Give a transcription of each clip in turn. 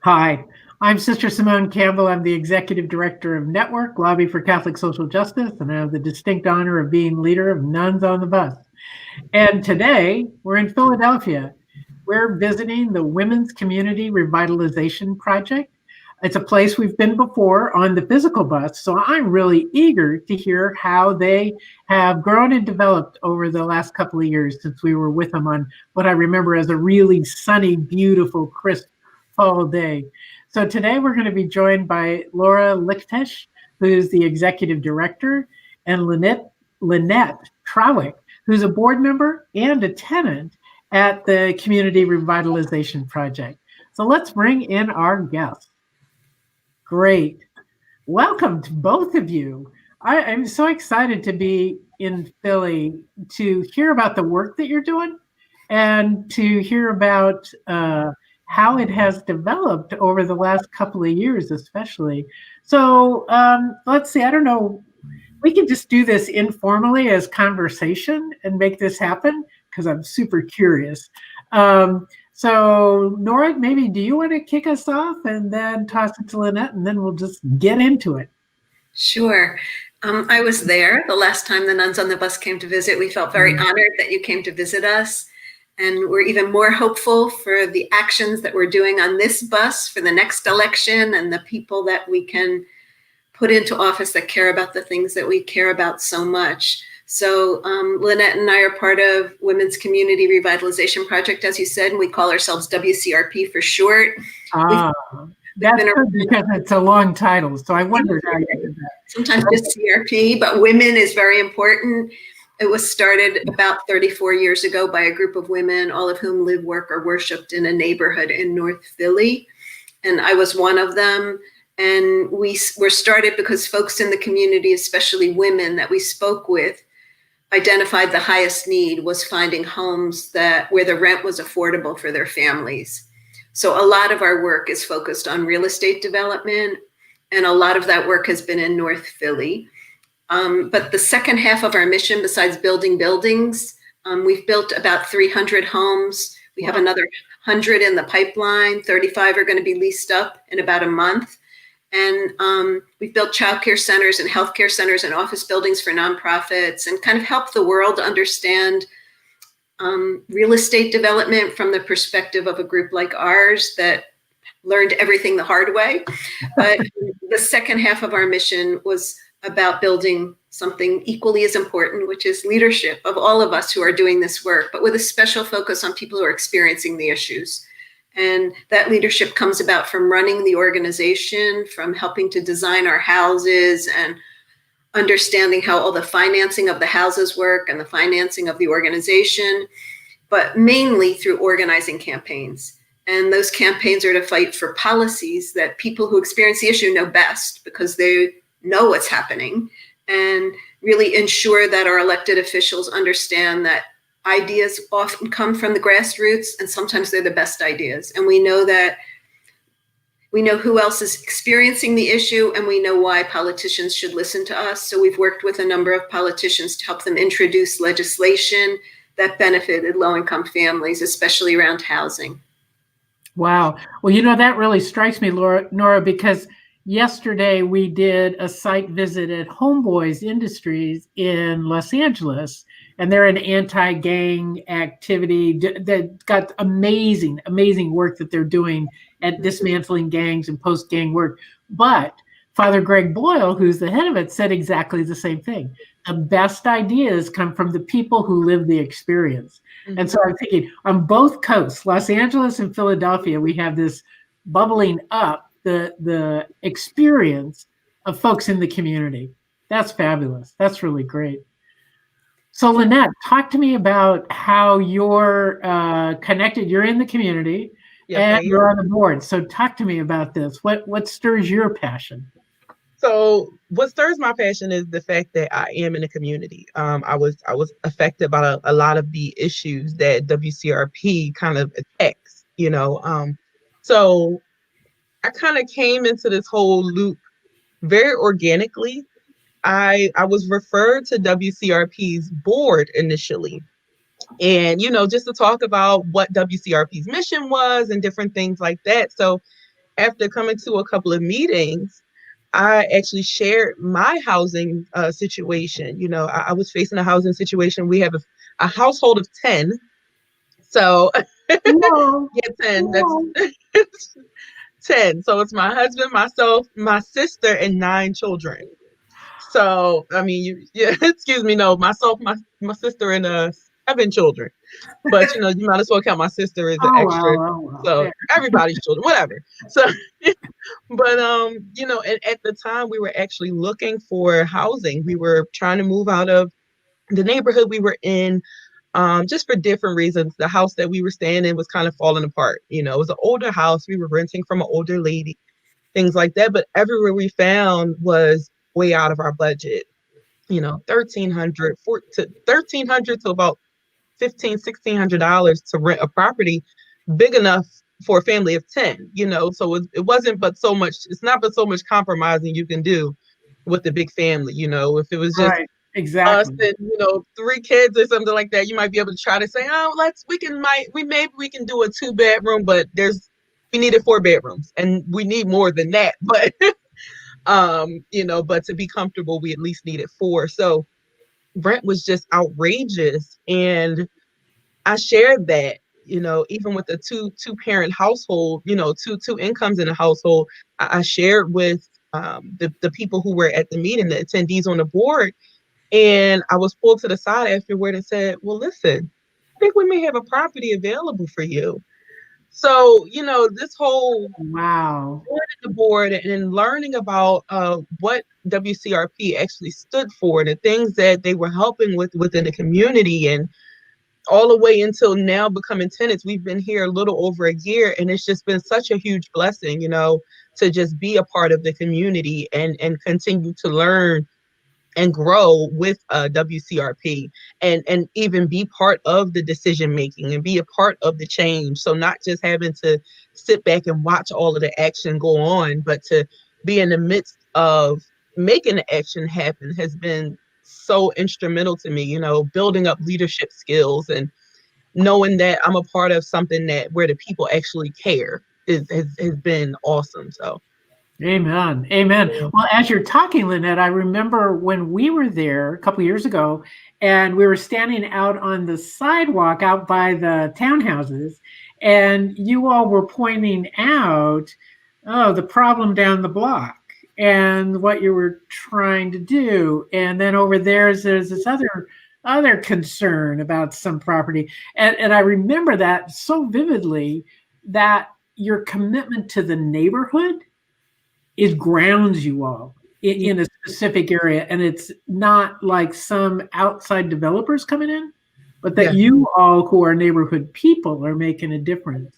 Hi, I'm Sister Simone Campbell. I'm the Executive Director of Network, Lobby for Catholic Social Justice, and I have the distinct honor of being leader of Nuns on the Bus. And today, we're in Philadelphia. We're visiting the Women's Community Revitalization Project. It's a place we've been before on the physical bus, so I'm really eager to hear how they have grown and developed over the last couple of years since we were with them on what I remember as a really sunny, beautiful, crisp fall day. So today we're going to be joined by Laura Lichtesch, who's the executive director, and Lynette Trowick, who's a board member and a tenant at the Community Revitalization Project. So let's bring in our guests. Great. Welcome to both of you. I'm so excited to be in Philly to hear about the work that you're doing and to hear about how it has developed over the last couple of years, especially. So let's see, I don't know, we can just do this informally as conversation and make this happen because I'm super curious. So Nora, maybe do you want to kick us off and then toss it to Lynette and then we'll just get into it. Sure. I was there the last time the Nuns on the Bus came to visit. We felt very honored that you came to visit us. And we're even more hopeful for the actions that we're doing on this bus for the next election and the people that we can put into office that care about the things that we care about so much. So Lynette and I are part of Women's Community Revitalization Project, as you said, and we call ourselves WCRP for short. That's good because it's a long title, so I wondered how you did that. Sometimes just CRP, but women is very important. It was started about 34 years ago by a group of women, all of whom live, work, or worshiped in a neighborhood in North Philly. And I was one of them. And we were started because folks in the community, especially women that we spoke with, identified the highest need was finding homes where the rent was affordable for their families. So a lot of our work is focused on real estate development, and a lot of that work has been in North Philly. But the second half of our mission, besides building buildings, we've built about 300 homes. We have another 100 in the pipeline. 35 are going to be leased up in about a month. And we've built childcare centers and healthcare centers and office buildings for nonprofits and kind of help the world understand real estate development from the perspective of a group like ours that learned everything the hard way. But the second half of our mission was about building something equally as important, which is leadership of all of us who are doing this work, but with a special focus on people who are experiencing the issues. And that leadership comes about from running the organization, from helping to design our houses and understanding how all the financing of the houses work and the financing of the organization, but mainly through organizing campaigns. And those campaigns are to fight for policies that people who experience the issue know best because they know what's happening, and really ensure that our elected officials understand that ideas often come from the grassroots, and sometimes they're the best ideas. And we know who else is experiencing the issue, and we know why politicians should listen to us. So we've worked with a number of politicians to help them introduce legislation that benefited low-income families, especially around housing. Wow. Well, that really strikes me, Nora, because yesterday we did a site visit at Homeboys Industries in Los Angeles, and they're an anti-gang activity that got amazing work that they're doing at dismantling gangs and post-gang work. But Father Greg Boyle, who's the head of it, said exactly the same thing. The best ideas come from the people who live the experience. Mm-hmm. And so I'm thinking on both coasts, Los Angeles and Philadelphia, we have this bubbling up the experience of folks in the community. That's fabulous. That's really great. So Lynette, talk to me about how you're connected. You're in the community and you're on the board. So talk to me about this. What stirs your passion? So what stirs my passion is the fact that I am in the community. I was affected by a lot of the issues that WCRP kind of attacks, So I kind of came into this whole loop very organically. I was referred to WCRP's board initially. And, just to talk about what WCRP's mission was and different things like that. So after coming to a couple of meetings, I actually shared my housing situation. You know, I was facing a housing situation. We have a household of 10. So Whoa. yeah, 10. Whoa. That's 10. So it's my husband, myself, my sister, and 9 children. So I mean, yeah, excuse me, no, myself, my sister, and 7 children. But you know, you might as well count my sister as an Oh, extra. wow. Oh, wow. So Yeah. everybody's children, whatever. So, but you know, and at the time we were actually looking for housing. We were trying to move out of the neighborhood we were in, just for different reasons. The house that we were staying in was kind of falling apart. You know, it was an older house. We were renting from an older lady, things like that. But everywhere we found was way out of our budget. You know, 1300 to about $1,500 $1,600 to rent a property big enough for a family of 10. You know, so it wasn't but so much. It's not but so much compromising you can do with the big family. You know, if it was just Right. us Exactly. and, you know, 3 kids or something like that, you might be able to try to say, oh, maybe we can do a 2-bedroom, but we needed 4 bedrooms and we need more than that. But you know, but to be comfortable, we at least needed 4. So rent was just outrageous. And I shared that, you know, even with a two parent household, you know, two incomes in a household, I shared with the people who were at the meeting, the attendees on the board, and I was pulled to the side afterward and said, well, listen, I think we may have a property available for you. So, you know, this whole Wow. going to the board and learning about what WCRP actually stood for, the things that they were helping with within the community, and all the way until now becoming tenants. We've been here a little over a year, and it's just been such a huge blessing, you know, to just be a part of the community and continue to learn and grow with WCRP, and even be part of the decision making and be a part of the change. So not just having to sit back and watch all of the action go on, but to be in the midst of making the action happen has been so instrumental to me, you know, building up leadership skills and knowing that I'm a part of something that where the people actually care has been awesome. So Amen. Amen. yeah. Well, as you're talking, Lynette, I remember when we were there a couple years ago and we were standing out on the sidewalk out by the townhouses, and you all were pointing out, oh, the problem down the block and what you were trying to do. And then over there's this other concern about some property. And I remember that so vividly, that your commitment to the neighborhood, it grounds you all in a specific area, and it's not like some outside developers coming in, but that Yeah. you all who are neighborhood people are making a difference.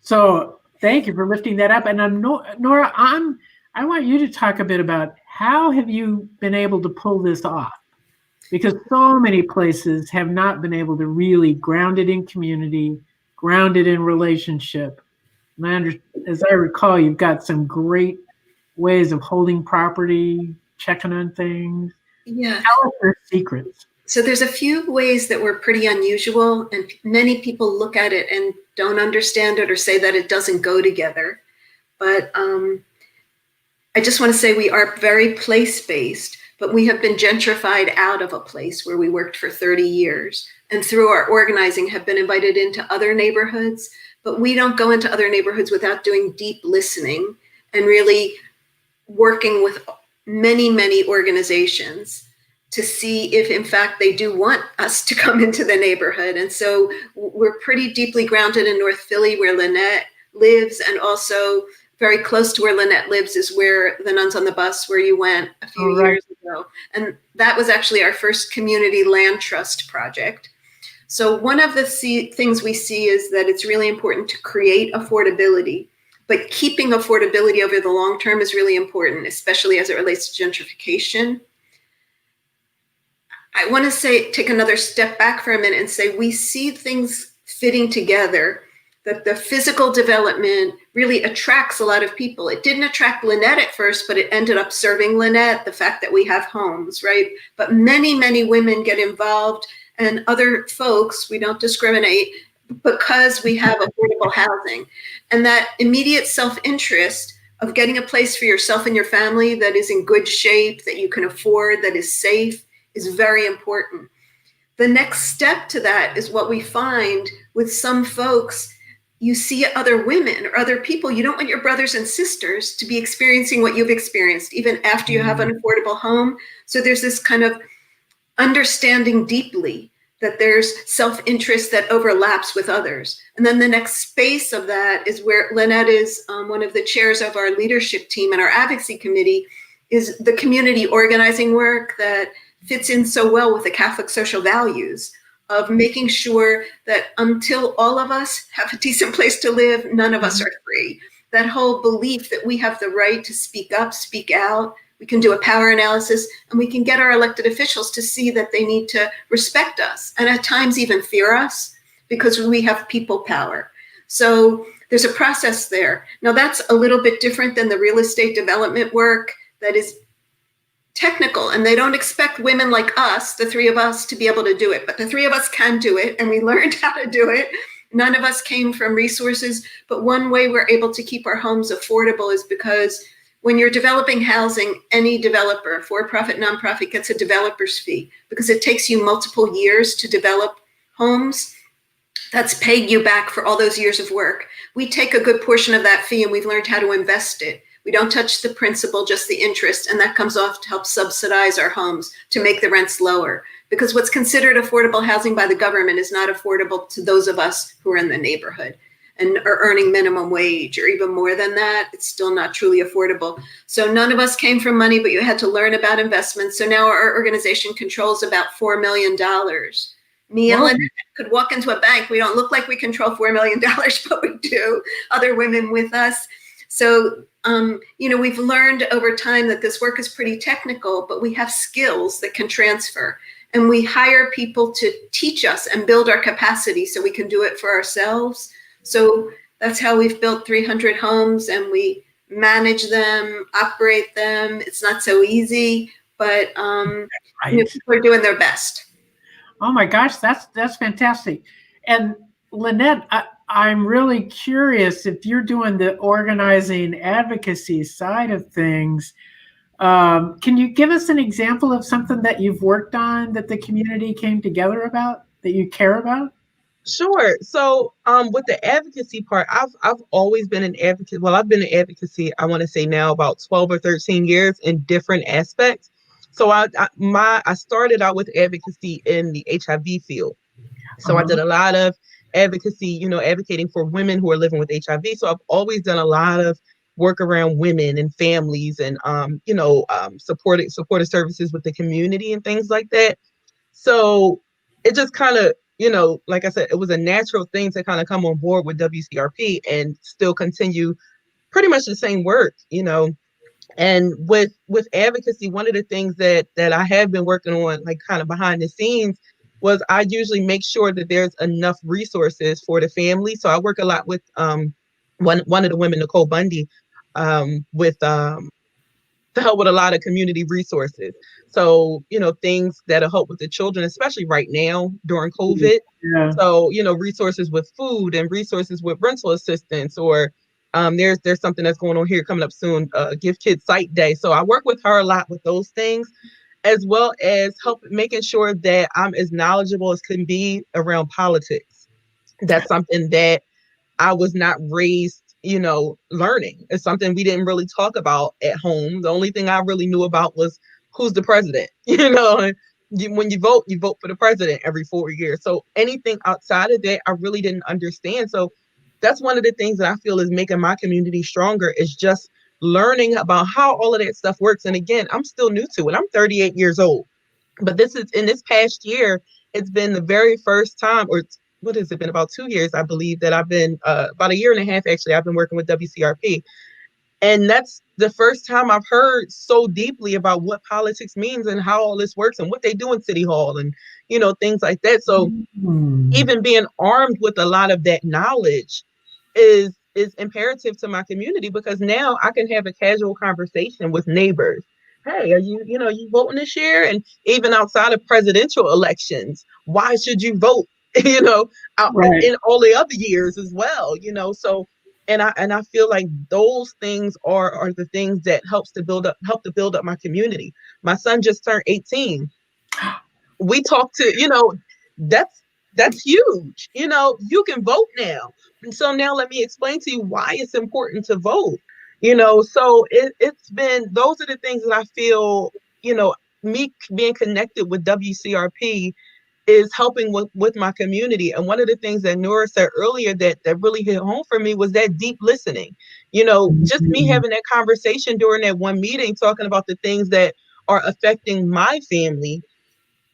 So thank you for lifting that up. And Nora, I want you to talk a bit about how have you been able to pull this off, because so many places have not been able to really ground it in community, ground it in relationship. And as I recall, you've got some great ways of holding property, checking on things. Yeah. Tell us your secrets. So there's a few ways that were pretty unusual, and many people look at it and don't understand it or say that it doesn't go together. But I just want to say we are very place-based, but we have been gentrified out of a place where we worked for 30 years. And through our organizing have been invited into other neighborhoods, but we don't go into other neighborhoods without doing deep listening and really working with many, many organizations to see if in fact they do want us to come into the neighborhood. And so we're pretty deeply grounded in North Philly where Lynette lives, and also very close to where Lynette lives is where the Nuns on the Bus, where you went a few years ago. And that was actually our first community land trust project. So one of the things we see is that it's really important to create affordability, but keeping affordability over the long term is really important, especially as it relates to gentrification. I want to take another step back for a minute and say we see things fitting together, that the physical development really attracts a lot of people. It didn't attract Lynette at first, but it ended up serving Lynette, the fact that we have homes, right? But many, many women get involved, and other folks, we don't discriminate, because we have affordable housing. And that immediate self-interest of getting a place for yourself and your family that is in good shape, that you can afford, that is safe, is very important. The next step to that is what we find with some folks. You see other women or other people, you don't want your brothers and sisters to be experiencing what you've experienced, even after you have an affordable home. So there's this kind of understanding deeply that there's self-interest that overlaps with others. And then the next space of that is where Lynette is one of the chairs of our leadership team and our advocacy committee, is the community organizing work that fits in so well with the Catholic social values of making sure that until all of us have a decent place to live, none of us are free. That whole belief that we have the right to speak up, speak out, we can do a power analysis, and we can get our elected officials to see that they need to respect us and at times even fear us because we have people power. So there's a process there. Now that's a little bit different than the real estate development work that is technical, and they don't expect women like us, the three of us, to be able to do it, but the three of us can do it, and we learned how to do it. None of us came from resources, but one way we're able to keep our homes affordable is because when you're developing housing, any developer, for-profit, nonprofit, gets a developer's fee because it takes you multiple years to develop homes. That's paid you back for all those years of work. We take a good portion of that fee and we've learned how to invest it. We don't touch the principal, just the interest, and that comes off to help subsidize our homes to make the rents lower. Because what's considered affordable housing by the government is not affordable to those of us who are in the neighborhood and are earning minimum wage or even more than that. It's still not truly affordable. So none of us came from money, but you had to learn about investments. So now our organization controls about $4 million. Me and Lynette could walk into a bank. We don't look like we control $4 million, but we do. Other women with us. So, we've learned over time that this work is pretty technical, but we have skills that can transfer. And we hire people to teach us and build our capacity so we can do it for ourselves. So that's how we've built 300 homes, and we manage them, operate them. It's not so easy, but people are doing their best. Oh my gosh, that's fantastic. And Lynette, I'm really curious if you're doing the organizing advocacy side of things. Can you give us an example of something that you've worked on that the community came together about, that you care about? Sure. So with the advocacy part, I've always been an advocate. Well, I've been in advocacy, I want to say now about 12 or 13 years in different aspects. So I started out with advocacy in the HIV field. So I did a lot of advocacy, advocating for women who are living with HIV. So I've always done a lot of work around women and families and, supportive services with the community and things like that. So it just kind of, like I said, it was a natural thing to kind of come on board with WCRP and still continue pretty much the same work, And with advocacy, one of the things that I have been working on, like kind of behind the scenes, was I usually make sure that there's enough resources for the family. So I work a lot with one of the women, Nicole Bundy, with to help with a lot of community resources. So, things that'll help with the children, especially right now during COVID. Yeah. So, resources with food and resources with rental assistance, or there's something that's going on here coming up soon, Give Kids Sight Day. So I work with her a lot with those things, as well as making sure that I'm as knowledgeable as can be around politics. That's something that I was not raised, learning. It's something we didn't really talk about at home. The only thing I really knew about was who's the president, when you vote for the president every 4 years. So anything outside of that, I really didn't understand. So that's one of the things that I feel is making my community stronger, is just learning about how all of that stuff works. And again, I'm still new to it. I'm 38 years old, but in this past year, it's been the very first time, or what has it been, about 2 years, I believe, that I've been, about a year and a half, actually, I've been working with WCRP. And that's the first time I've heard so deeply about what politics means and how all this works and what they do in City Hall and, things like that. So even being armed with a lot of that knowledge is imperative to my community, because now I can have a casual conversation with neighbors. Hey, are you voting this year? And even outside of presidential elections, why should you vote you know, Right. in all the other years as well, you know. So and I feel like those things are the things that help to build up my community. My son just turned 18. We talk to, you know, that's huge. You know, you can vote now. And so now let me explain to you why it's important to vote. You know, so it's been, those are the things that I feel, you know, me being connected with WCRP is helping with my community. And one of the things that Nora said earlier that really hit home for me was that deep listening. You know, just me having that conversation during that one meeting, talking about the things that are affecting my family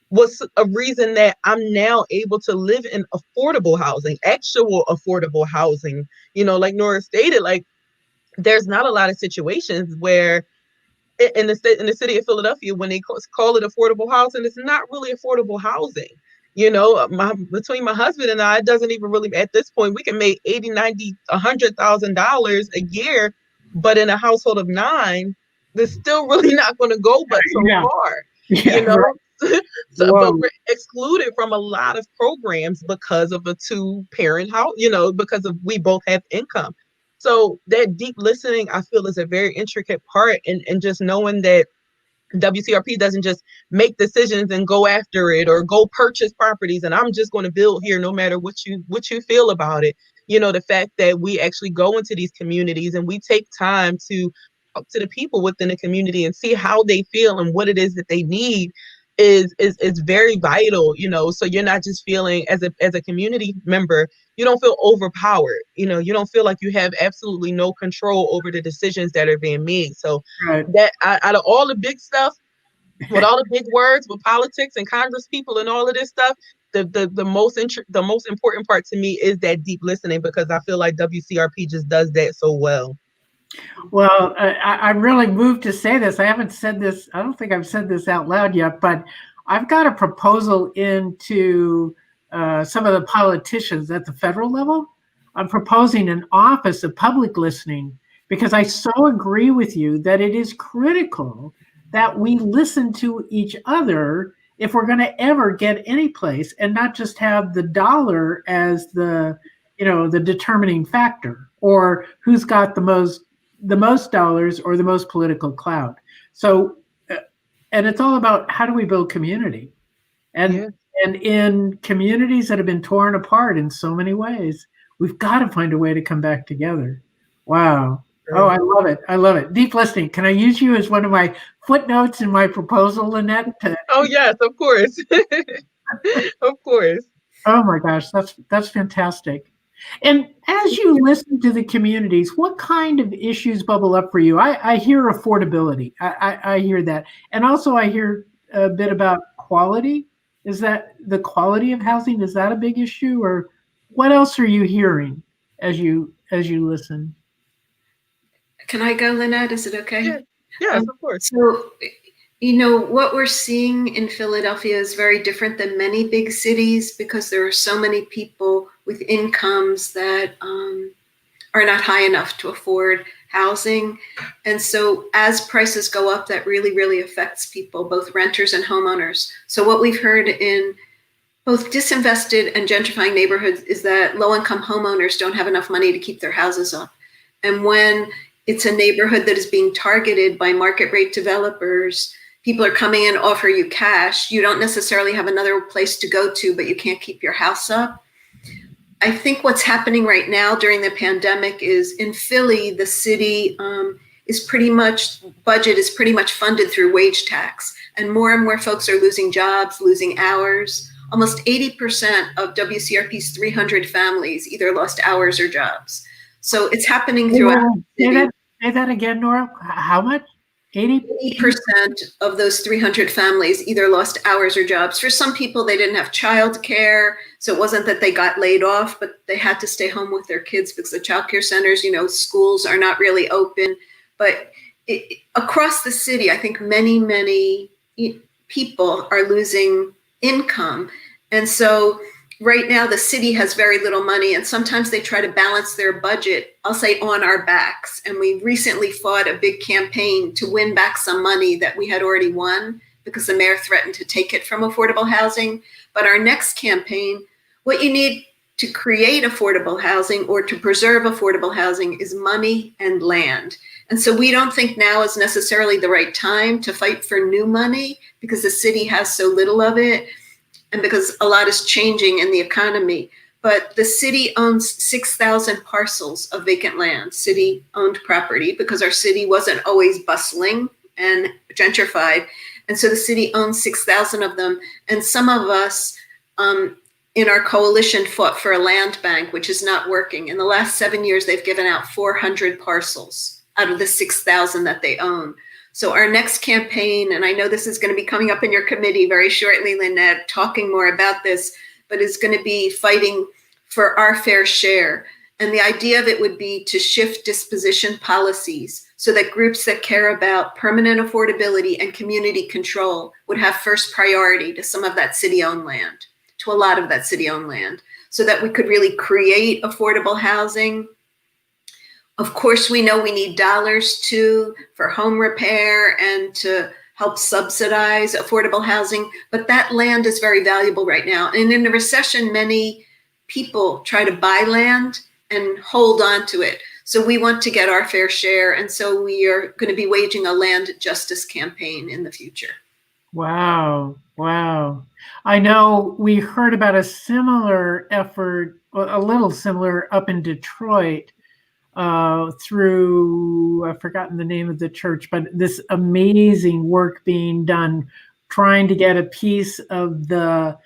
was a reason that I'm now able to live in affordable housing, actual affordable housing. You know, like Nora stated, like there's not a lot of situations where in the city of Philadelphia, when they call it affordable housing, it's not really affordable housing. You know, between my husband and I, it doesn't even really, at this point, we can make 80, 90, $100,000 a year, but in a household of 9, they're still really not going to go but so Yeah. far, Yeah. you know. Right. So, but Whoa. we're excluded from a lot of programs because of a 2-parent house, you know, because of we both have income. So that deep listening, I feel, is a very intricate part, and just knowing that WCRP doesn't just make decisions and go after it or go purchase properties and I'm just going to build here no matter what you feel about it. You know, the fact that we actually go into these communities and we take time to talk to the people within the community and see how they feel and what it is that they need is very vital, you know. So you're not just feeling as a community member, you don't feel overpowered, you know, you don't feel like you have absolutely no control over the decisions that are being made. So Right. that out of all the big stuff, with all the big words, with politics and Congress people and all of this stuff, the most important part to me is that deep listening, because I feel like WCRP just does that so well. Well, I'm really moved to say this. I haven't said this. I don't think I've said this out loud yet, but I've got a proposal into some of the politicians at the federal level. I'm proposing an office of public listening because I so agree with you that it is critical that we listen to each other if we're going to ever get any place and not just have the dollar as the, you know, the determining factor or who's got the most dollars or the most political clout. So, and it's all about how do we build community? And Yeah. and in communities that have been torn apart in so many ways, we've got to find a way to come back together. Wow. Oh, I love it. I love it. Deep listening. Can I use you as one of my footnotes in my proposal, Lynette? Oh yes, of course. Of course. Oh my gosh, that's fantastic. And as you listen to the communities, what kind of issues bubble up for you? I hear affordability. I hear that. And also I hear a bit about quality. Is that the quality of housing? Is that a big issue? Or what else are you hearing as you listen? Can I go, Lynette? Is it okay? Yeah. Yes, of course. So, you know, what we're seeing in Philadelphia is very different than many big cities because there are so many people with incomes that are not high enough to afford housing. And so as prices go up, that really, really affects people, both renters and homeowners. So what we've heard in both disinvested and gentrifying neighborhoods is that low-income homeowners don't have enough money to keep their houses up. And when it's a neighborhood that is being targeted by market rate developers, people are coming in, offer you cash. You don't necessarily have another place to go to, but you can't keep your house up. I think what's happening right now during the pandemic is in Philly, the city budget is pretty much funded through wage tax. And more folks are losing jobs, losing hours. Almost 80% of WCRP's 300 families either lost hours or jobs. So it's happening throughout the city. Say that again, Nora. How much? 80% of those 300 families either lost hours or jobs. For some people, they didn't have childcare. So it wasn't that they got laid off, but they had to stay home with their kids because the childcare centers, you know, schools are not really open. But across the city, I think many people are losing income. And so right now, the city has very little money, and sometimes they try to balance their budget, I'll say, on our backs. And we recently fought a big campaign to win back some money that we had already won because the mayor threatened to take it from affordable housing. But our next campaign, What you need to create affordable housing or to preserve affordable housing is money and land. And so we don't think now is necessarily the right time to fight for new money because the city has so little of it and because a lot is changing in the economy. But the city owns 6,000 parcels of vacant land, city-owned property, because our city wasn't always bustling and gentrified. And so the city owns 6,000 of them. And some of us in our coalition fought for a land bank, which is not working. In the last 7 years, they've given out 400 parcels out of the 6,000 that they own. So our next campaign, and I know this is going to be coming up in your committee very shortly, Lynette, talking more about this, but is going to be fighting for our fair share. And the idea of it would be to shift disposition policies so that groups that care about permanent affordability and community control would have first priority to some of that city-owned land, to a lot of that city-owned land, so that we could really create affordable housing. Of course, we know we need dollars too for home repair and to help subsidize affordable housing, but that land is very valuable right now. And in a recession, many people try to buy land and hold on to it. So we want to get our fair share. And so we are going to be waging a land justice campaign in the future. Wow. Wow. I know we heard about a similar effort, a little similar up in Detroit through, I've forgotten the name of the church, but this amazing work being done, trying to get a piece of the,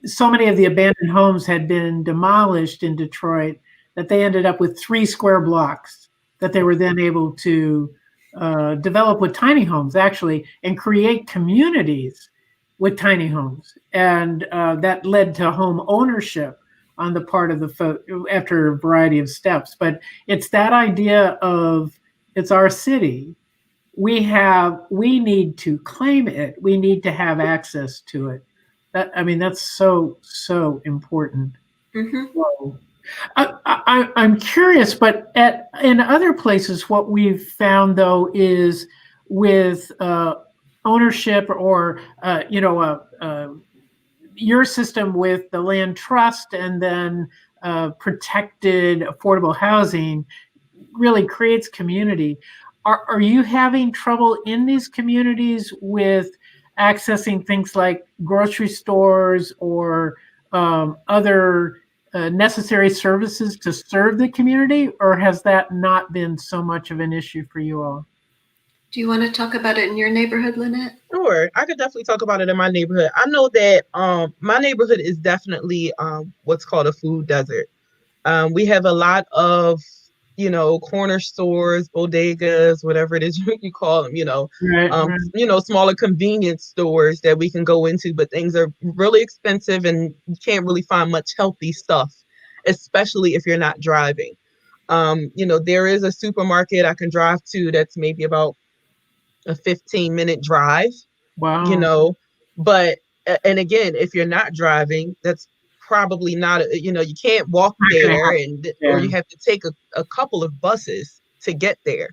so many of the abandoned homes had been demolished in Detroit that they ended up with 3 square blocks that they were then able to develop with tiny homes, actually, and create communities with tiny homes. And that led to home ownership on the part of the after a variety of steps. But it's that idea of it's our city. We need to claim it. We need to have access to it. That's so important. Mm-hmm. So, I'm curious, but in other places, what we've found though is with ownership or your system with the land trust and then protected affordable housing really creates community. Are you having trouble in these communities with accessing things like grocery stores or other necessary services to serve the community, or has that not been so much of an issue for you all? Do you want to talk about it in your neighborhood, Lynette? Sure, I could definitely talk about it in my neighborhood. I know that my neighborhood is definitely what's called a food desert. We have a lot of, corner stores, bodegas, whatever it is you call them, Right. Smaller convenience stores that we can go into, but things are really expensive and you can't really find much healthy stuff, especially if you're not driving. There is a supermarket I can drive to that's maybe about a 15-minute drive, Wow. but, and again, if you're not driving, that's probably not, you can't walk there or you have to take a couple of buses to get there,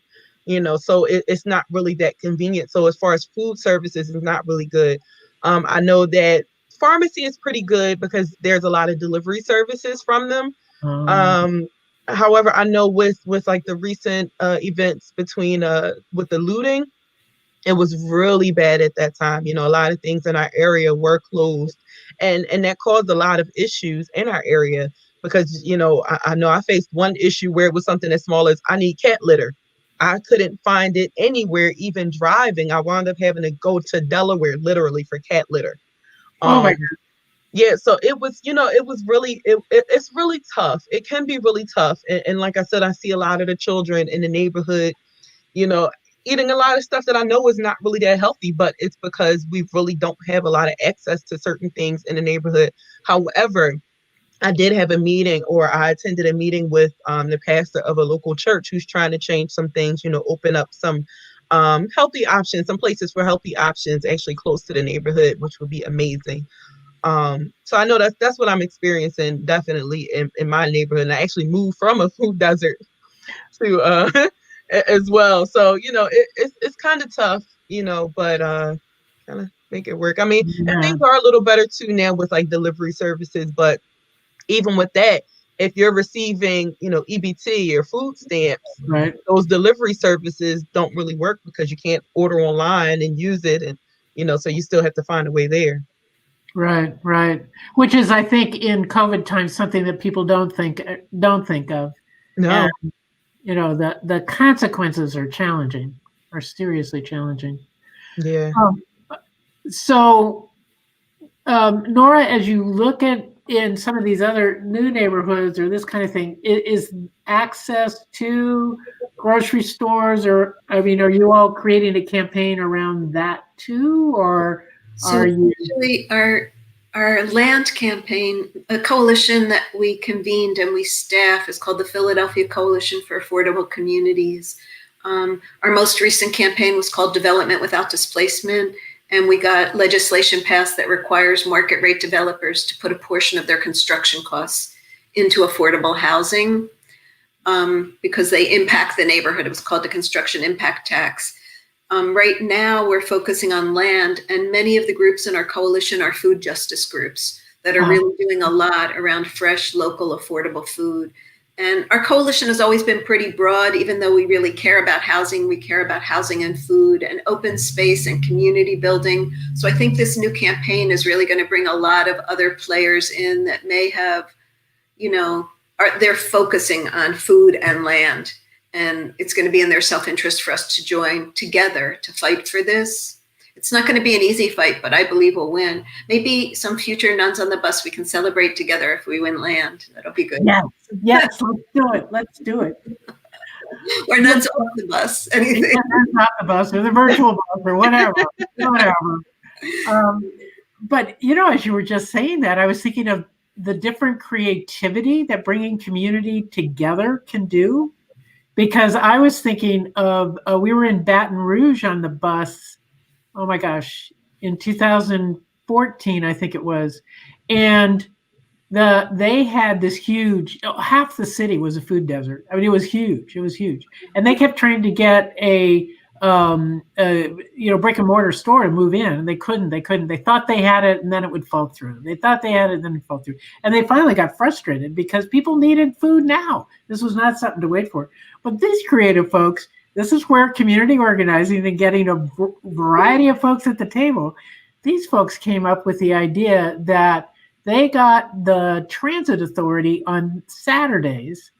so it's not really that convenient. So as far as food services, it's not really good. I know that pharmacy is pretty good because there's a lot of delivery services from them. However, I know with like the recent events between with the looting, it was really bad at that time. A lot of things in our area were closed, and that caused a lot of issues in our area because, I know I faced one issue where it was something as small as I need cat litter. I couldn't find it anywhere, even driving. I wound up having to go to Delaware literally for cat litter. Oh my God. Yeah, so it was, it was really, it's really tough. It can be really tough. And like I said, I see a lot of the children in the neighborhood, eating a lot of stuff that I know is not really that healthy, but it's because we really don't have a lot of access to certain things in the neighborhood. However, I did have a meeting, or I attended a meeting with the pastor of a local church who's trying to change some things, open up some healthy options, some places for healthy options actually close to the neighborhood, which would be amazing. So I know that's what I'm experiencing definitely in my neighborhood. And I actually moved from a food desert to as well. So, it's kind of tough, but kind of make it work. I mean, and Yeah. things are a little better too now with like delivery services, but even with that, if you're receiving, EBT or food stamps, Right. those delivery services don't really work because you can't order online and use it. And, so you still have to find a way there. Right, right. Which is, I think, in COVID times, something that people don't think of. No. And, the consequences are challenging, are seriously challenging. Yeah. So, Nora, as you look at in some of these other new neighborhoods or this kind of thing, is access to grocery stores, or are you all creating a campaign around that too, or So are you? actually, our land campaign, a coalition that we convened and we staff, is called the Philadelphia Coalition for Affordable Communities. Our most recent campaign was called Development Without Displacement, and we got legislation passed that requires market rate developers to put a portion of their construction costs into affordable housing because they impact the neighborhood. It was called the Construction Impact Tax. Right now, we're focusing on land, and many of the groups in our coalition are food justice groups that are really doing a lot around fresh, local, affordable food. And our coalition has always been pretty broad, even though we really care about housing. We care about housing and food and open space and community building. So I think this new campaign is really going to bring a lot of other players in that may have, they're focusing on food and land. And it's going to be in their self-interest for us to join together to fight for this. It's not going to be an easy fight, but I believe we'll win. Maybe some future Nuns on the Bus, we can celebrate together if we win land. That'll be good. Yes, let's do it. Let's do it. Or Nuns off the Bus, anything. Not the bus or the virtual bus or whatever. But, as you were just saying that, I was thinking of the different creativity that bringing community together can do. Because I was thinking of, we were in Baton Rouge on the bus, oh my gosh, in 2014, I think it was. And they had this huge, half the city was a food desert. I mean, it was huge. And they kept trying to get a brick and mortar store to move in, and they couldn't. They thought they had it, and then it would fall through. They thought they had it, and then it fall through. And they finally got frustrated because people needed food now. This was not something to wait for. But these creative folks, this is where community organizing and getting a variety of folks at the table, these folks came up with the idea that they got the transit authority on Saturdays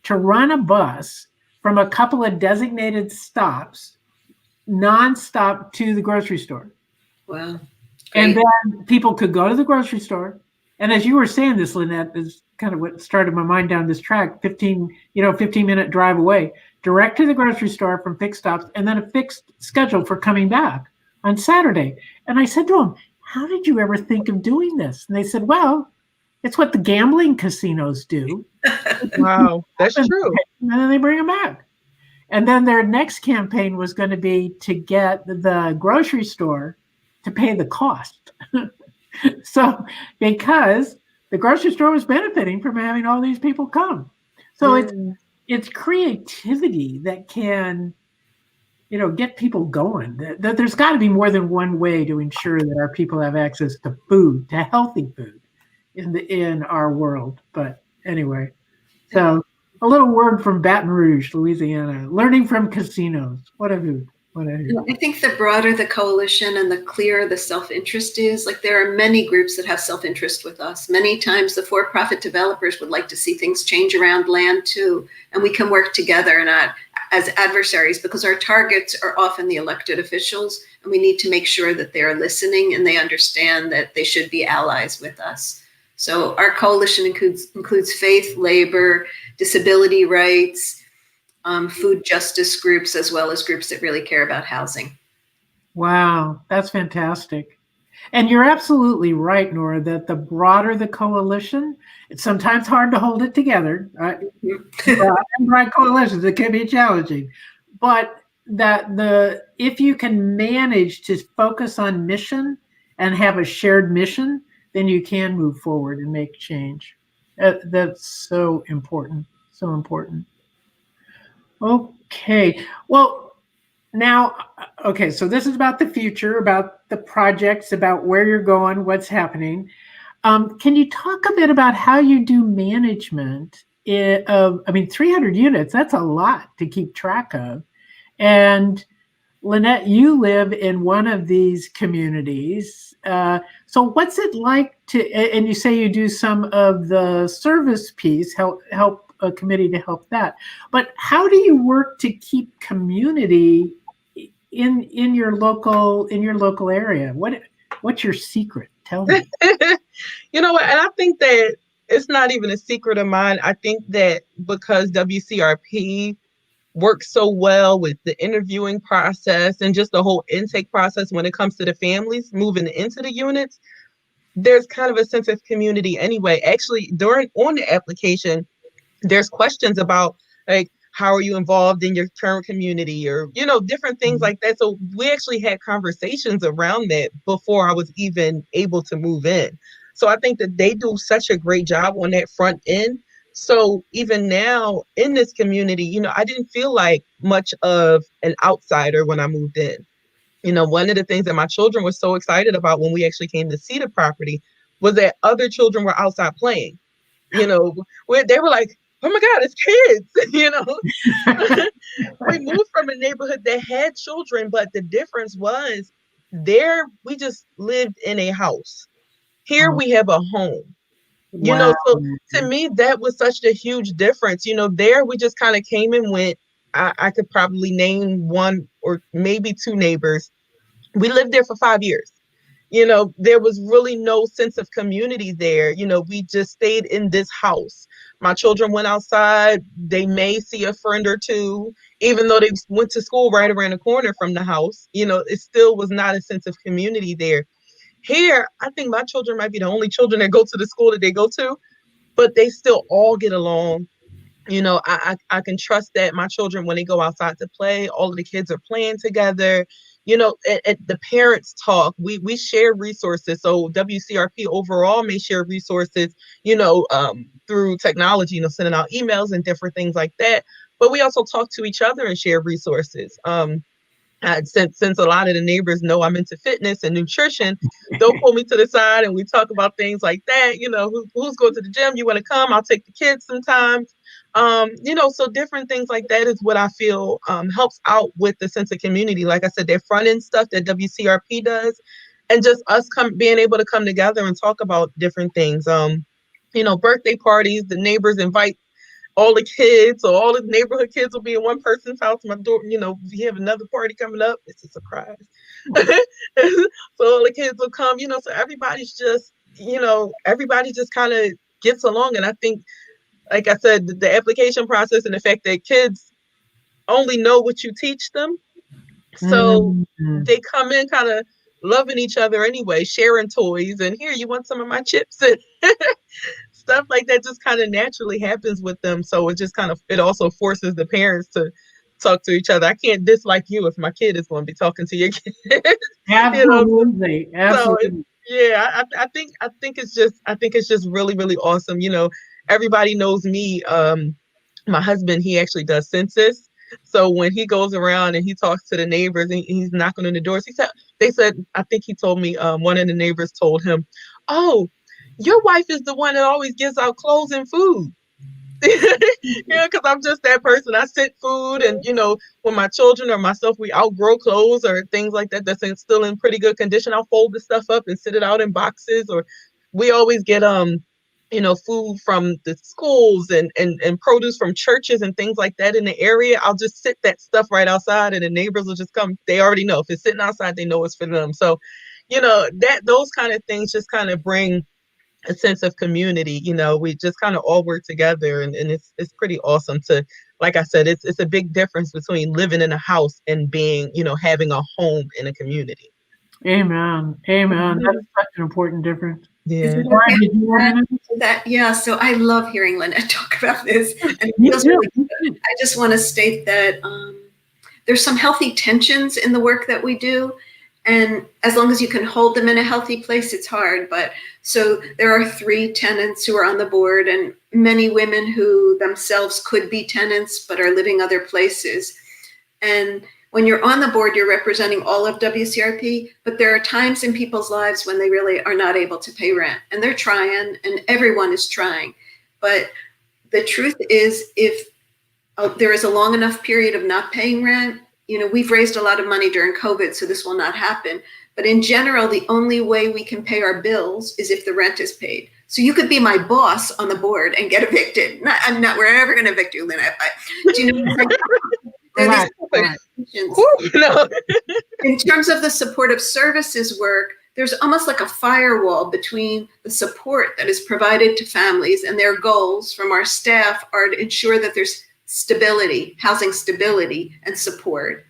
to run a bus from a couple of designated stops nonstop to the grocery store. Wow. Great. And then people could go to the grocery store. And as you were saying this, Lynette, is kind of what started my mind down this track, 15-minute drive away, direct to the grocery store from fixed stops, and then a fixed schedule for coming back on Saturday. And I said to them, how did you ever think of doing this? And they said, well, it's what the gambling casinos do. Wow, that's true. And then they bring them back. And then their next campaign was going to be to get the grocery store to pay the cost. So because the grocery store was benefiting from having all these people come. So it's creativity that can, get people going. That there's got to be more than one way to ensure that our people have access to food, to healthy food in our world. But anyway, so a little word from Baton Rouge, Louisiana, learning from casinos. What a hoot. I think the broader the coalition and the clearer the self-interest is, like there are many groups that have self-interest with us. Many times the for-profit developers would like to see things change around land too. And we can work together, not as adversaries, because our targets are often the elected officials. And we need to make sure that they're listening and they understand that they should be allies with us. So our coalition includes faith, labor, disability rights, food justice groups, as well as groups that really care about housing. Wow, that's fantastic. And you're absolutely right, Nora, that the broader the coalition, it's sometimes hard to hold it together, right? Right coalitions, it can be challenging. But if you can manage to focus on mission and have a shared mission, then you can move forward and make change. That's so important, so important. Okay, well, Now, okay, so this is about the future, about the projects, about where you're going, what's happening. Can you talk a bit about how you do management of, I mean, 300 units, that's a lot to keep track of. And Lynette, you live in one of these communities. So what's it like to, and you say you do some of the service piece, help a committee to help that. But how do you work to keep community in your local area? What's your secret? Tell me. You know what? And I think that it's not even a secret of mine. I think that because WCRP works so well with the interviewing process and just the whole intake process when it comes to the families moving into the units, there's kind of a sense of community anyway. Actually, on the application, there's questions about like how are you involved in your current community or different things like that. So we actually had conversations around that before I was even able to move in. So I think that they do such a great job on that front end. So even now in this community, I didn't feel like much of an outsider when I moved in. One of the things that my children were so excited about when we actually came to see the property was that other children were outside playing. Where they were like, oh my God, it's kids. We moved from a neighborhood that had children, but the difference was there we just lived in a house. Here we have a home. Wow. So to me, that was such a huge difference. There we just kind of came and went. I could probably name one or maybe two neighbors. We lived there for 5 years. There was really no sense of community there. We just stayed in this house. My children went outside. They may see a friend or two, even though they went to school right around the corner from the house. It still was not a sense of community there. Here, I think my children might be the only children that go to the school that they go to, but they still all get along. I can trust that my children, when they go outside to play, all of the kids are playing together. The parents talk. We share resources. So WCRP overall may share resources, through technology, sending out emails and different things like that. But we also talk to each other and share resources. Since a lot of the neighbors know I'm into fitness and nutrition, they'll pull me to the side and we talk about things like that. Who's going to the gym? You want to come? I'll take the kids sometimes. So different things like that is what I feel helps out with the sense of community. Like I said, their front end stuff that WCRP does, and just us being able to come together and talk about different things. Birthday parties, the neighbors invite all the kids, or all the neighborhood kids will be in one person's house. My door, we have another party coming up. It's a surprise. So all the kids will come, so everybody just kind of gets along. And I think, like I said, the application process and the fact that kids only know what you teach them. So they come in kind of loving each other anyway, sharing toys. And here, you want some of my chips? And stuff like that just kind of naturally happens with them. So it also forces the parents to talk to each other. I can't dislike you if my kid is going to be talking to your kid. Absolutely. Absolutely. So yeah, I think it's just really, really awesome. Everybody knows me. My husband, he actually does census. So when he goes around and he talks to the neighbors and he's knocking on the doors, I think he told me, one of the neighbors told him, "Oh, your wife is the one that always gives out clothes and food." Because I'm just that person. I sent food, and when my children or myself, we outgrow clothes or things like that that's still in pretty good condition, I'll fold the stuff up and sit it out in boxes. Or we always get food from the schools and produce from churches and things like that in the area. I'll just sit that stuff right outside, and the neighbors will just come. They already know if it's sitting outside, they know it's for them. So those kind of things just kind of bring a sense of community. We just kind of all work together, and it's pretty awesome to, like I said, it's a big difference between living in a house and being, having a home in a community. Amen. That's such an important difference. Yeah. So I love hearing Lynette talk about this. And it feels really good. I just want to state that there's some healthy tensions in the work that we do. And as long as you can hold them in a healthy place, it's hard. But so there are 3 tenants who are on the board, and many women who themselves could be tenants but are living other places. And when you're on the board, you're representing all of WCRP, but there are times in people's lives when they really are not able to pay rent, and they're trying, and everyone is trying. But the truth is, if there is a long enough period of not paying rent, we've raised a lot of money during COVID, so this will not happen. But in general, the only way we can pay our bills is if the rent is paid. So you could be my boss on the board and get evicted. We're never going to evict you, Lynette. But do you know? In terms of the supportive services work, there's almost like a firewall between the support that is provided to families, and their goals from our staff are to ensure that there's stability, housing stability and support,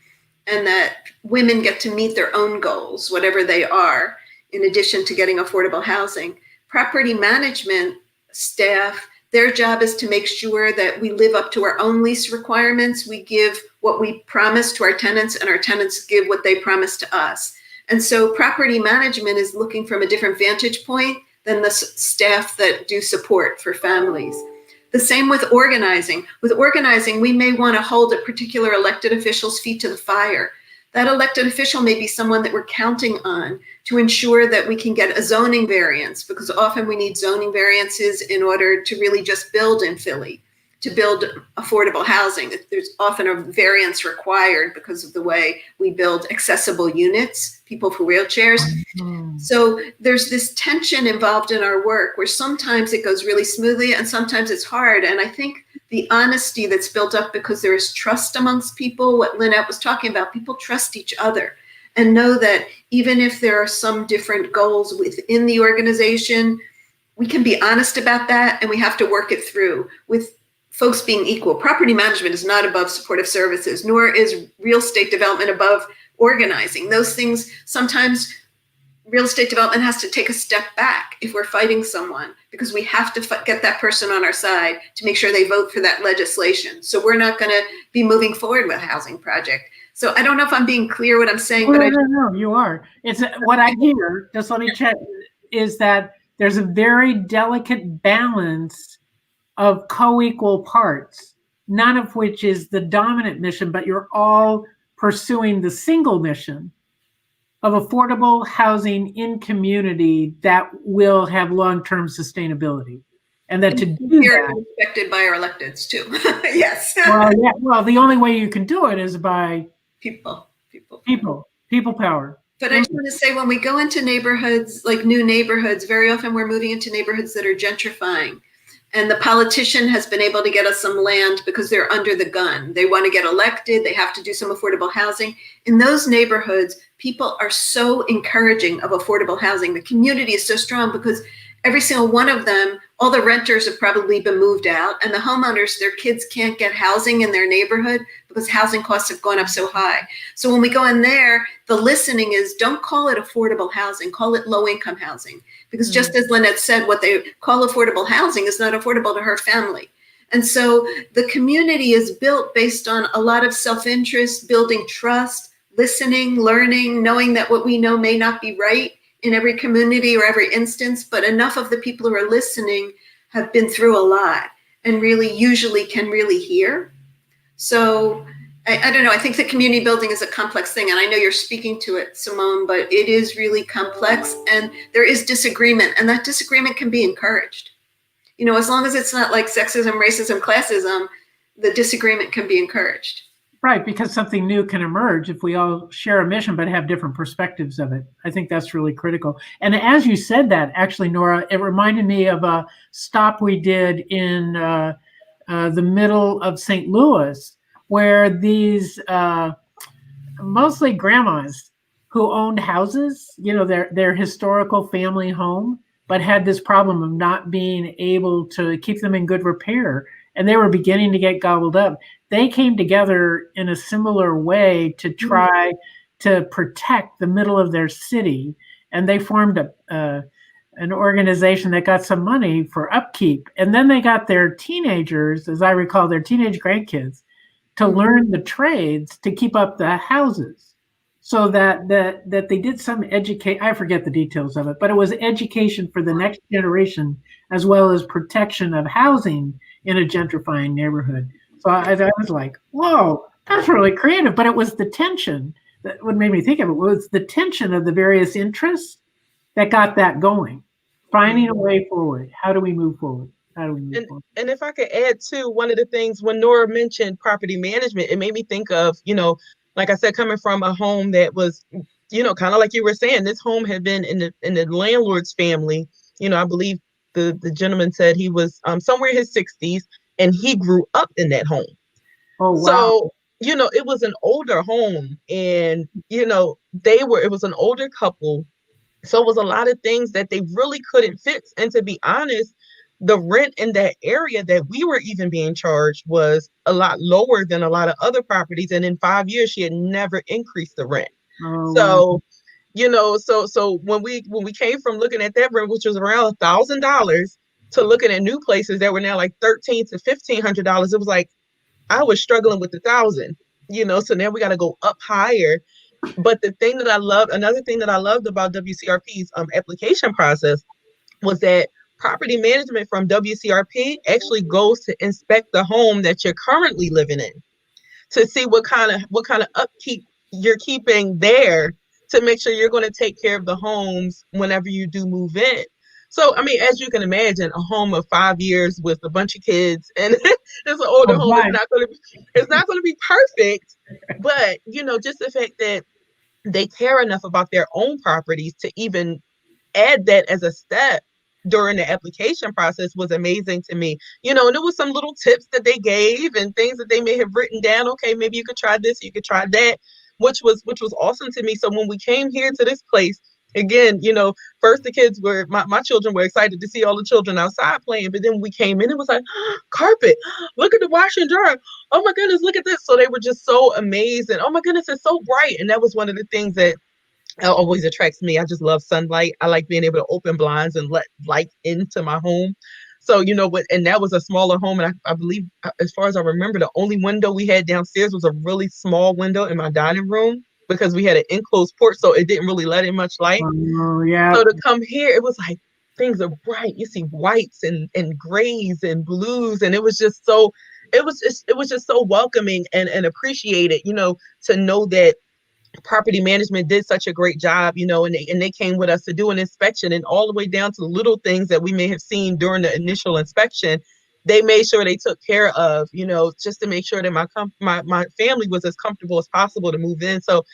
and that women get to meet their own goals, whatever they are, in addition to getting affordable housing. Property management staff, their job is to make sure that we live up to our own lease requirements. We give what we promise to our tenants, and our tenants give what they promise to us. And so property management is looking from a different vantage point than the staff that do support for families. The same with organizing. With organizing, we may want to hold a particular elected official's feet to the fire. That elected official may be someone that we're counting on to ensure that we can get a zoning variance, because often we need zoning variances in order to really just build in Philly, to build affordable housing. There's often a variance required because of the way we build accessible units, people for wheelchairs. Mm-hmm. So there's this tension involved in our work where sometimes it goes really smoothly and sometimes it's hard. And I think the honesty that's built up because there is trust amongst people, what Lynette was talking about, people trust each other and know that even if there are some different goals within the organization, we can be honest about that and we have to work it through with folks being equal. Property management is not above supportive services, nor is real estate development above organizing. Those things, sometimes real estate development has to take a step back if we're fighting someone, because we have to get that person on our side to make sure they vote for that legislation. So we're not going to be moving forward with a housing project. So I don't know if I'm being clear what I'm saying, but no, you are. It's what I hear, just let me check, is that there's a very delicate balance of co-equal parts, none of which is the dominant mission, but you're all pursuing the single mission of affordable housing in community that will have long-term sustainability. And that to do that, respected by our electeds too. Yes. Well, the only way you can do it is by people power. But I just want to say, when we go into neighborhoods, like new neighborhoods, very often we're moving into neighborhoods that are gentrifying. And the politician has been able to get us some land because they're under the gun. They want to get elected. They have to do some affordable housing. In those neighborhoods, people are so encouraging of affordable housing. The community is so strong because every single one of them, all the renters have probably been moved out, and the homeowners, their kids can't get housing in their neighborhood because housing costs have gone up so high. So when we go in there, the listening is, don't call it affordable housing, call it low-income housing. Because just as Lynette said, what they call affordable housing is not affordable to her family. And so the community is built based on a lot of self-interest, building trust, listening, learning, knowing that what we know may not be right in every community or every instance, but enough of the people who are listening have been through a lot and really usually can really hear. So I don't know, I think the community building is a complex thing, and I know you're speaking to it, Simone, but it is really complex and there is disagreement, and that disagreement can be encouraged. You know, as long as it's not like sexism, racism, classism, the disagreement can be encouraged. Right, because something new can emerge if we all share a mission but have different perspectives of it. I think that's really critical. And as you said that, actually, Nora, it reminded me of a stop we did in the middle of St. Louis, where these mostly grandmas who owned houses, you know, their historical family home, but had this problem of not being able to keep them in good repair. And they were beginning to get gobbled up. They came together in a similar way to try to protect the middle of their city. And they formed an organization that got some money for upkeep. And then they got their teenagers, as I recall, their teenage grandkids, to learn the trades to keep up the houses, so that they did some educate. I forget the details of it, but it was education for the next generation, as well as protection of housing in a gentrifying neighborhood. So I was like, whoa, That's really creative, but it was the tension that what made me think of it was the tension of the various interests that got that going. Finding a way forward. How do we move forward? How do we move And forward? and if I could add to one of the things when Nora mentioned property management, it made me think of, like I said, coming from a home that was, kind of like you were saying, this home had been in the landlord's family. I believe the gentleman said he was somewhere in his 60s and he grew up in that home. Oh wow. So, it was an older home and, it was an older couple. So it was a lot of things that they really couldn't fix. And to be honest, the rent in that area that we were even being charged was a lot lower than a lot of other properties. And in 5 years, she had never increased the rent. Oh wow. So, so when we came from looking at that rent, which was around $1,000, to looking at new places that were now like $1,300 to $1,500, it was like I was struggling with 1,000. So now we got to go up higher. But another thing that I loved about WCRP's application process was that property management from WCRP actually goes to inspect the home that you're currently living in to see what kind of upkeep you're keeping there to make sure you're going to take care of the homes whenever you do move in. So, I mean, as you can imagine, a home of 5 years with a bunch of kids and it's an older Oh, home. right. It's not going to be perfect, but just the fact that they care enough about their own properties to even add that as a step during the application process was amazing to me. And there was some little tips that they gave and things that they may have written down. Okay, maybe you could try this, you could try that, which was awesome to me. So when we came here to this place, again, first the kids were my children were excited to see all the children outside playing, but then we came in, it was like carpet, look at the washer and dryer. Oh my goodness, look at this. So they were just so amazed and oh my goodness, it's so bright. And that was one of the things that always attracts me. I just love sunlight. I like being able to open blinds and let light into my home. So, and that was a smaller home. And I believe, as far as I remember, the only window we had downstairs was a really small window in my dining room because we had an enclosed porch. So it didn't really let in much light. Oh yeah. So to come here, it was like things are bright. You see whites and grays and blues. And it was just so welcoming and appreciated, to know that property management did such a great job, and they came with us to do an inspection, and all the way down to the little things that we may have seen during the initial inspection, they made sure they took care of, just to make sure that my family was as comfortable as possible to move in. So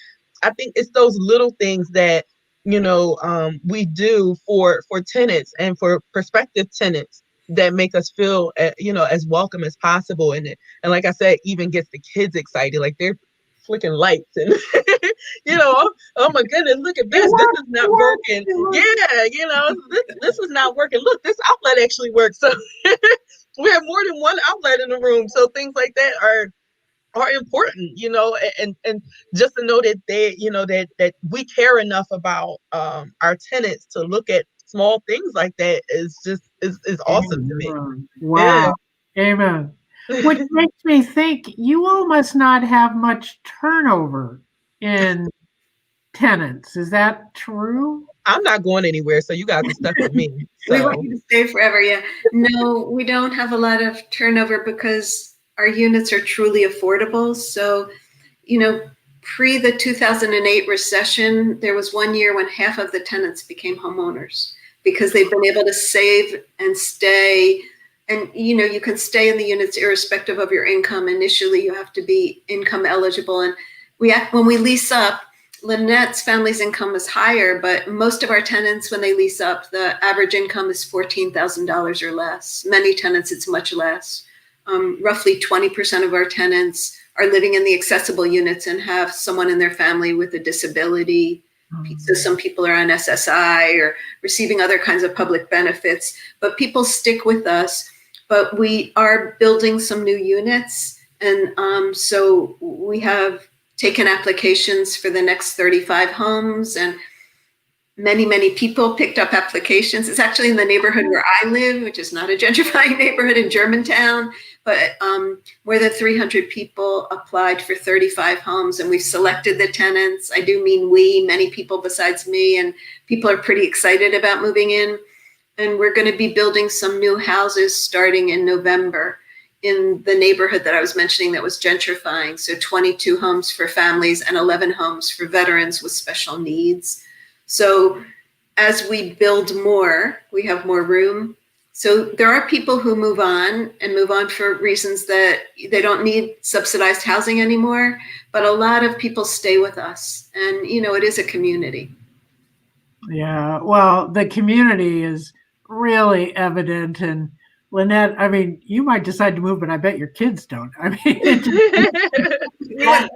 I think it's those little things that we do for tenants and for prospective tenants that make us feel as welcome as possible, and like I said, even gets the kids excited, like they're flicking lights and oh my goodness, look at this is not working. Yeah, this is not working. Look, this outlet actually works. So we have more than one outlet in the room, so things like that are important, and just to know that they, that we care enough about our tenants to look at small things like that is awesome to me. Wow. Yeah. Amen. Which makes me think you all must not have much turnover in tenants. Is that true? I'm not going anywhere, so you guys are stuck with me. So. We want you to stay forever. Yeah. No, we don't have a lot of turnover because our units are truly affordable. So, pre the 2008 recession, there was 1 year when half of the tenants became homeowners because they've been able to save and stay. And, you can stay in the units irrespective of your income. Initially, you have to be income eligible. And when we lease up, Lynette's family's income is higher, but most of our tenants, when they lease up, the average income is $14,000 or less. Many tenants, it's much less. Roughly 20% of our tenants are living in the accessible units and have someone in their family with a disability. So some people are on SSI or receiving other kinds of public benefits, but people stick with us. But we are building some new units. And so we have taken applications for the next 35 homes, and many people picked up applications. It's actually in the neighborhood where I live, which is not a gentrifying neighborhood in Germantown, but more than 300 people applied for 35 homes, and we've selected the tenants. I do mean we, many people besides me, and people are pretty excited about moving in. And we're going to be building some new houses starting in November. in the neighborhood that I was mentioning that was gentrifying. So 22 homes for families and 11 homes for veterans with special needs. So as we build more, we have more room. So there are people who move on for reasons that they don't need subsidized housing anymore, but a lot of people stay with us. And, it is a community. Yeah, well, the community is really evident. And Lynette, I mean, you might decide to move, but I bet your kids don't. I mean,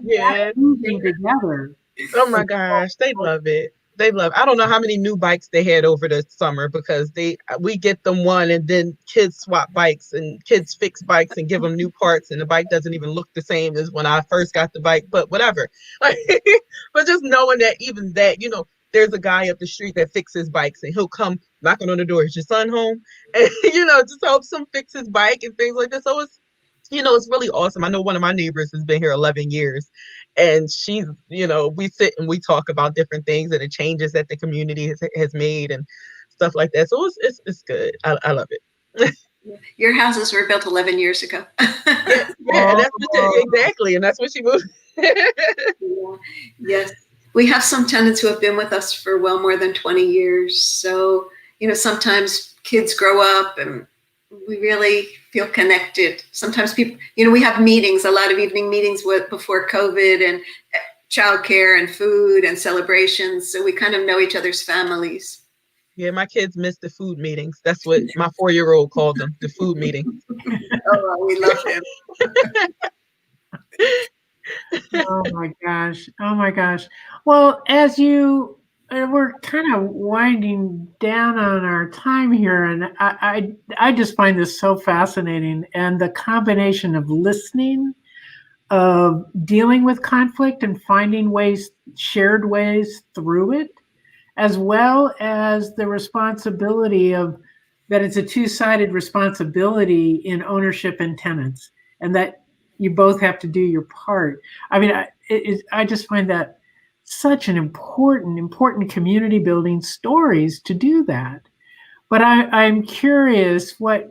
Yeah. moving together. Oh my gosh, they love it. They love. I don't know how many new bikes they had over the summer because we get them one and then kids swap bikes and kids fix bikes and give them new parts and the bike doesn't even look the same as when I first got the bike, but whatever. But just knowing that even that, there's a guy up the street that fixes bikes and he'll come knocking on the door. Is your son home? And just helps him fix his bike and things like that. So it's really awesome. I know one of my neighbors has been here 11 years and she's, we sit and we talk about different things and the changes that the community has made and stuff like that. So it's good. I love it. Your houses were built 11 years ago. Yeah, and that's exactly. And that's when she moved. Yeah. Yes. We have some tenants who have been with us for well more than 20 years. So, sometimes kids grow up and we really feel connected. Sometimes people, we have meetings, a lot of evening meetings before COVID and childcare and food and celebrations. So we kind of know each other's families. Yeah, my kids miss the food meetings. That's what my 4-year-old called them, the food meetings. Oh, we love him. Oh my gosh. Oh my gosh. Well, as we're kind of winding down on our time here, and I just find this so fascinating, and the combination of listening, of dealing with conflict and finding shared ways through it, as well as the responsibility of that it's a two-sided responsibility in ownership and tenants, and that you both have to do your part. I mean, I just find that such an important community building stories to do that. But I'm curious what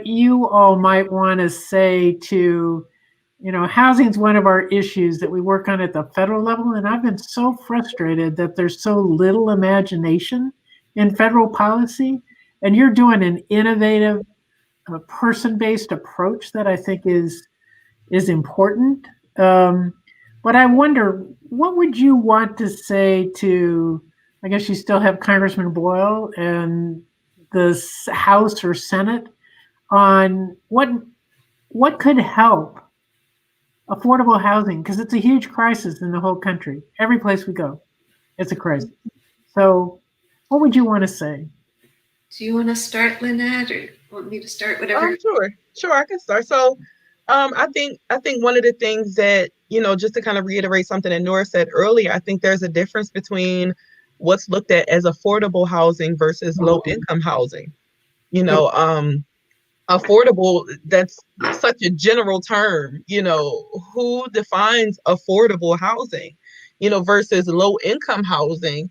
you all might want to say to, housing is one of our issues that we work on at the federal level. And I've been so frustrated that there's so little imagination in federal policy. And you're doing an innovative, person-based approach that I think is important. But I wonder, what would you want to say to, I guess you still have Congressman Boyle and the House or Senate on what could help affordable housing? Because it's a huge crisis in the whole country. Every place we go, it's a crisis. So what would you want to say? Do you want to start, Lynette, or want me to start? Whatever. Sure, I can start. So I think one of the things that, just to kind of reiterate something that Nora said earlier, I think there's a difference between what's looked at as affordable housing versus low income housing. Affordable, that's such a general term, who defines affordable housing, versus low income housing.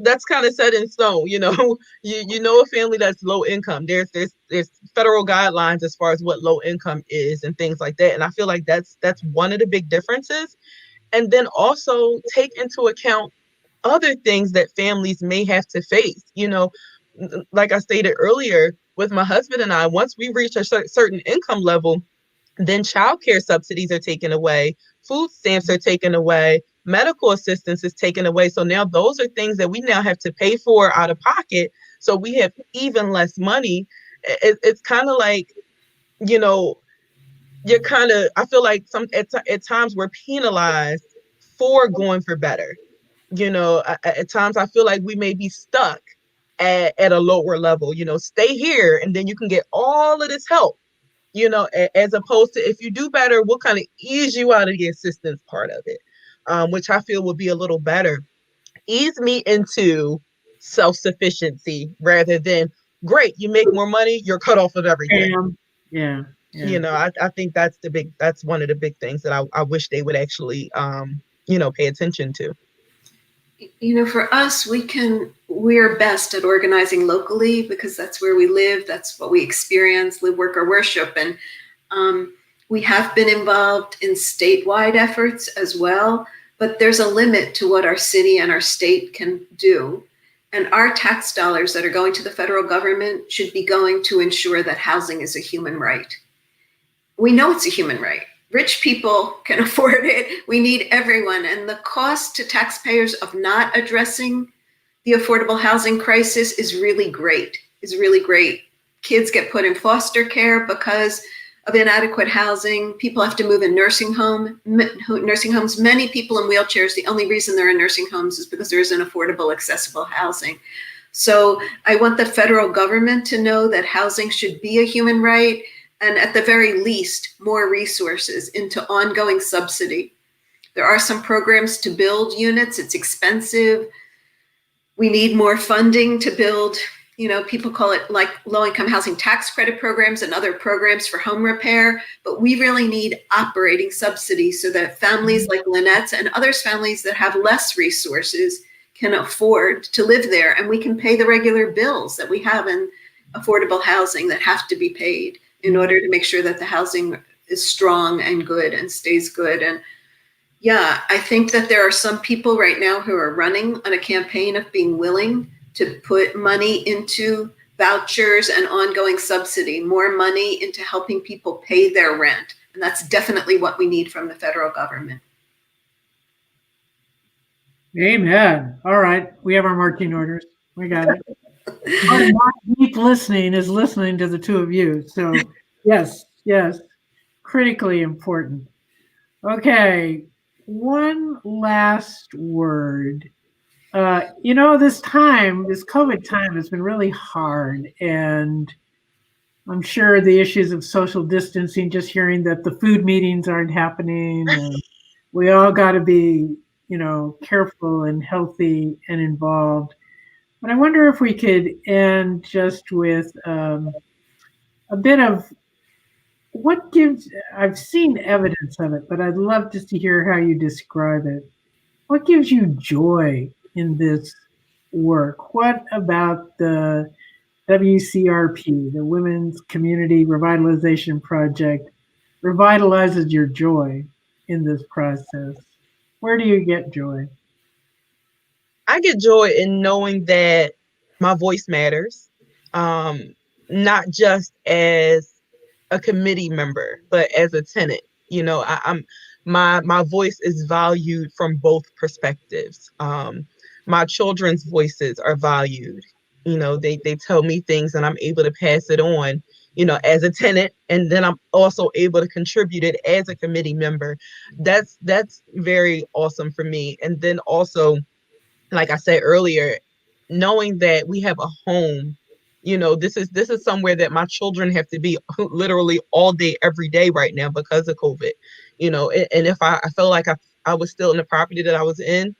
That's kind of set in stone, you know a family that's low income. There's federal guidelines as far as what low income is and things like that. And I feel like that's one of the big differences. And then also take into account other things that families may have to face. Like I stated earlier, with my husband and I, once we reach a certain income level, then childcare subsidies are taken away, food stamps are taken away, medical assistance is taken away. So now those are things that we now have to pay for out of pocket. So we have even less money. It's kind of like, I feel like at times we're penalized for going for better. At times I feel like we may be stuck at a lower level, stay here and then you can get all of this help, as opposed to if you do better, we'll kind of ease you out of the assistance part of it, which I feel would be a little better. Ease me into self-sufficiency rather than, great, you make more money, you're cut off of everything. Yeah. I think that's one of the big things that I wish they would actually, pay attention to. For us, we're best at organizing locally because that's where we live. That's what we experience, live, work, or worship. And we have been involved in statewide efforts as well, but there's a limit to what our city and our state can do. And our tax dollars that are going to the federal government should be going to ensure that housing is a human right. We know it's a human right. Rich people can afford it. We need everyone. And the cost to taxpayers of not addressing the affordable housing crisis is really great, Kids get put in foster care because of inadequate housing. People have to move in nursing homes. Many people in wheelchairs, the only reason they're in nursing homes is because there isn't affordable, accessible housing. So I want the federal government to know that housing should be a human right, and at the very least, more resources into ongoing subsidy. There are some programs to build units. It's expensive. We need more funding to build, people call it like low-income housing tax credit programs and other programs for home repair, but we really need operating subsidies so that families like Lynette's and others families that have less resources can afford to live there, and we can pay the regular bills that we have in affordable housing that have to be paid in order to make sure that the housing is strong and good and stays good. And yeah, I think that there are some people right now who are running on a campaign of being willing to put money into vouchers and ongoing subsidy, more money into helping people pay their rent. And that's definitely what we need from the federal government. Amen. All right. We have our marching orders. We got it. Our deep listening is listening to the two of you. So yes, critically important. Okay. One last word. This COVID time has been really hard, and I'm sure the issues of social distancing, just hearing that the food meetings aren't happening, and we all got to be, careful and healthy and involved. But I wonder if we could end just with a bit of I've seen evidence of it, but I'd love just to hear how you describe it. What gives you joy in this work? What about the WCRP, the Women's Community Revitalization Project, revitalizes your joy in this process? Where do you get joy? I get joy in knowing that my voice matters, not just as a committee member, but as a tenant. I'm my voice is valued from both perspectives. My children's voices are valued. They tell me things and I'm able to pass it on, as a tenant, and then I'm also able to contribute it as a committee member. That's very awesome for me. And then also, like I said earlier, knowing that we have a home, this is somewhere that my children have to be literally all day, every day right now because of COVID, and if I felt like I was still in the property that I was in,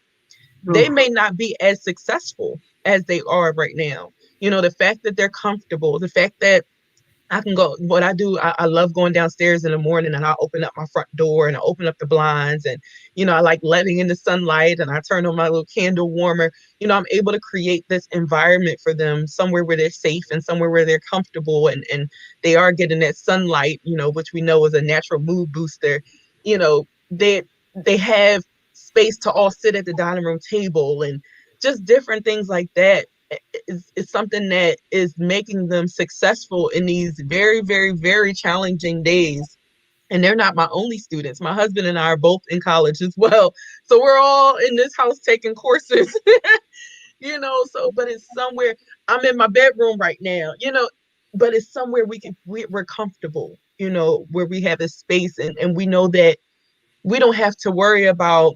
they may not be as successful as they are right now. The fact that they're comfortable, the fact that I can go, what I do, I love going downstairs in the morning and I open up my front door and I open up the blinds and, I like letting in the sunlight and I turn on my little candle warmer. I'm able to create this environment for them, somewhere where they're safe and somewhere where they're comfortable and they are getting that sunlight, which we know is a natural mood booster. They have space to all sit at the dining room table and just different things like that. Is something that is making them successful in these very, very, very challenging days. And they're not my only students. My husband and I are both in college as well. So we're all in this house taking courses, but it's somewhere. I'm in my bedroom right now, but it's somewhere we're comfortable, where we have a space and we know that we don't have to worry about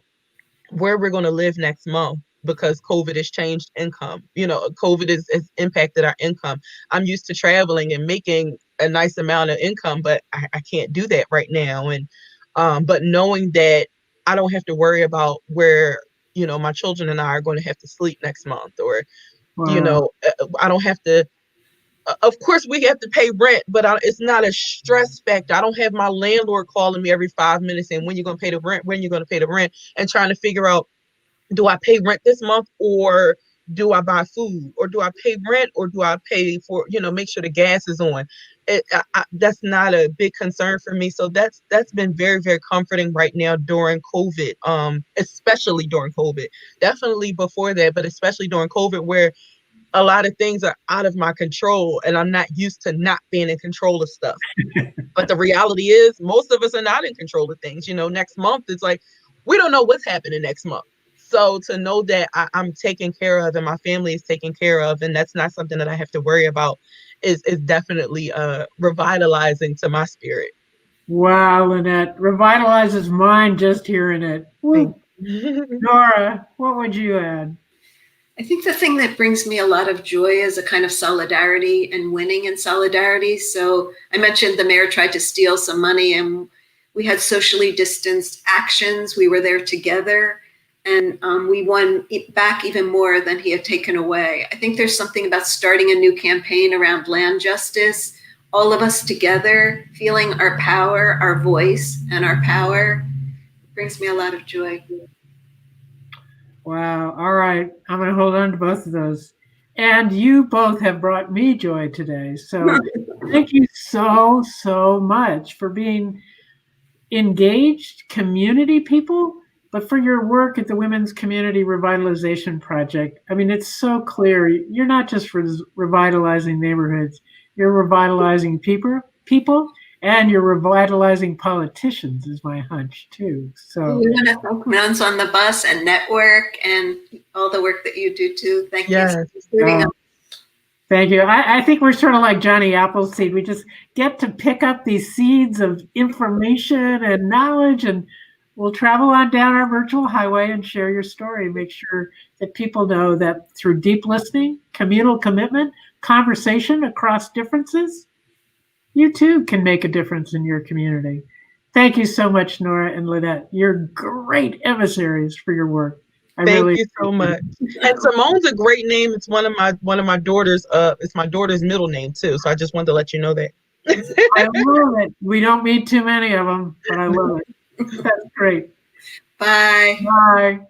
where we're going to live next month because COVID has changed income. COVID has impacted our income. I'm used to traveling and making a nice amount of income, but I can't do that right now. And but knowing that I don't have to worry about where, my children and I are going to have to sleep next month or, Wow. I don't have to, of course we have to pay rent, but it's not a stress factor. I don't have my landlord calling me every 5 minutes saying, when you're going to pay the rent, and trying to figure out do I pay rent this month, or do I buy food, or do I pay rent, or do I pay for, make sure the gas is on? That's not a big concern for me. So that's been very, very comforting right now during COVID, especially during COVID. Definitely before that, but especially during COVID, where a lot of things are out of my control and I'm not used to not being in control of stuff. But the reality is most of us are not in control of things. Next month, it's like, we don't know what's happening next month. So to know that I'm taken care of and my family is taken care of, and that's not something that I have to worry about, is definitely revitalizing to my spirit. Wow, Lynette, revitalizes mine just hearing it. Nora, what would you add? I think the thing that brings me a lot of joy is a kind of solidarity and winning in solidarity. So I mentioned the mayor tried to steal some money, and we had socially distanced actions. We were there together, and we won back even more than he had taken away. I think there's something about starting a new campaign around land justice, all of us together, feeling our power, our voice, and our power. It brings me a lot of joy. Wow. All right. I'm going to hold on to both of those. And you both have brought me joy today. So thank you so, so much for being engaged community people, but for your work at the Women's Community Revitalization Project. I mean, it's so clear. You're not just revitalizing neighborhoods, you're revitalizing people, and you're revitalizing politicians, is my hunch, too. So we want to thank Nuns on the Bus and Network and all the work that you do, too. Thank you for serving us. Thank you. I think we're sort of like Johnny Appleseed. We just get to pick up these seeds of information and knowledge, and we'll travel on down our virtual highway and share your story. Make sure that people know that through deep listening, communal commitment, conversation across differences, you too can make a difference in your community. Thank you so much, Nora and Lynette. You're great emissaries for your work. Thank you so much. And Simone's a great name. It's one of my daughters. It's my daughter's middle name too. So I just wanted to let you know that. I love it. We don't meet too many of them, but I love it. That's great. Bye. Bye.